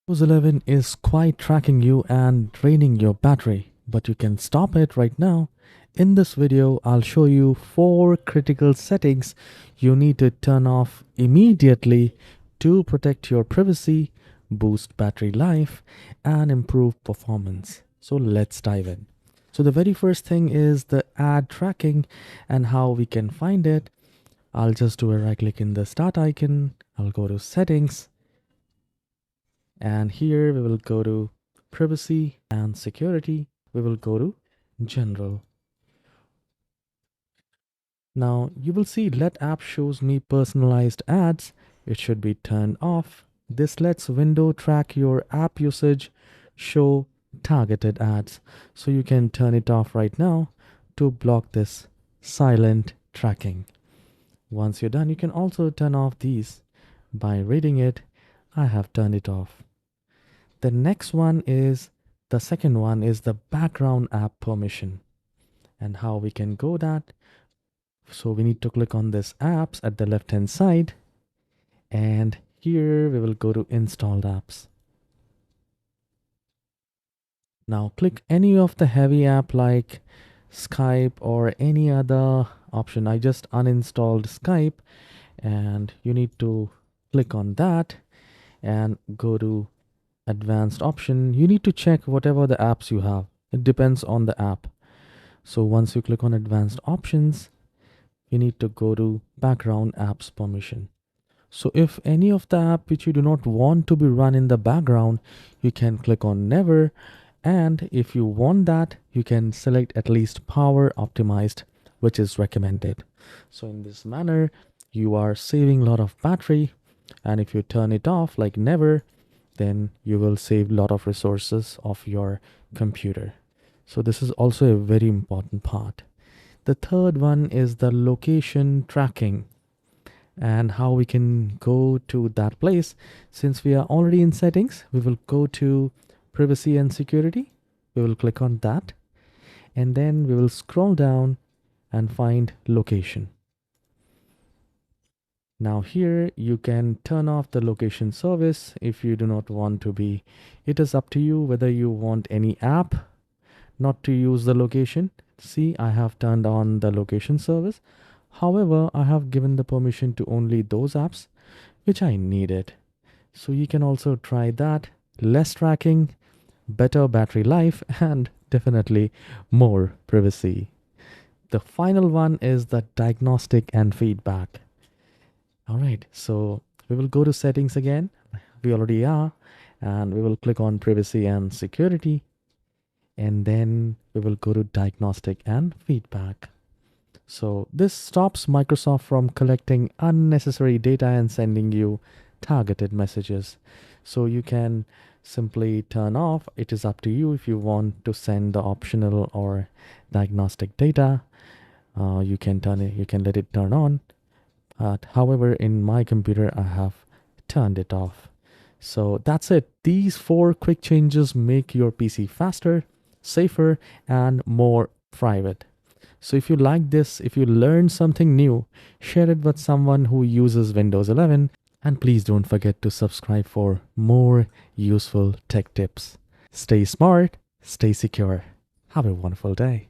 Windows 11 is quite tracking you and draining your battery, but you can stop it right now. In this video, I'll show you 4 critical settings you need to turn off immediately to protect your privacy, boost battery life, and improve performance. So let's dive in. So the very first thing is the ad tracking and how we can find it. I'll just do a right click in the start icon. I'll go to settings. And here we will go to privacy and security. We will go to general. Now you will see let app shows me personalized ads. It should be turned off. This lets window track your app usage, show targeted ads. So you can turn it off right now to block this silent tracking. Once you're done, you can also turn off these by reading it. I have turned it off. The next one is the second one is the background app permission and how we can go that. So we need to click on this apps at the left hand side, and here we will go to installed apps. Now click any of the heavy app like Skype or any other option. I just uninstalled Skype, and you need to click on that and go to advanced option. You need to check whatever the apps you have. It depends on the app. So once you click on advanced options, you need to go to background apps permission. So if any of the app which you do not want to be run in the background, you can click on never. And if you want that, you can select at least power optimized, which is recommended. So in this manner, you are saving a lot of battery. And if you turn it off like never, then you will save a lot of resources of your computer. So this is also a very important part. The third one is the location tracking and how we can go to that place. Since we are already in settings, we will go to privacy and security. We will click on that, and then we will scroll down and find location. Now here you can turn off the location service if you do not want to be. It is up to you whether you want any app not to use the location. See, I have turned on the location service. However, I have given the permission to only those apps which I needed. So you can also try that. Less tracking, better battery life, and definitely more privacy. The final one is the diagnostic and feedback. All right, so we will go to settings again. We already are, and we will click on privacy and security, and then we will go to diagnostic and feedback. So this stops Microsoft from collecting unnecessary data and sending you targeted messages. So you can simply turn off. It is up to you if you want to send the optional or diagnostic data. You can turn it, you can let it turn on. However, in my computer, I have turned it off. So that's it. These 4 quick changes make your PC faster, safer, and more private. So if you like this, if you learned something new, share it with someone who uses Windows 11. And please don't forget to subscribe for more useful tech tips. Stay smart, stay secure. Have a wonderful day.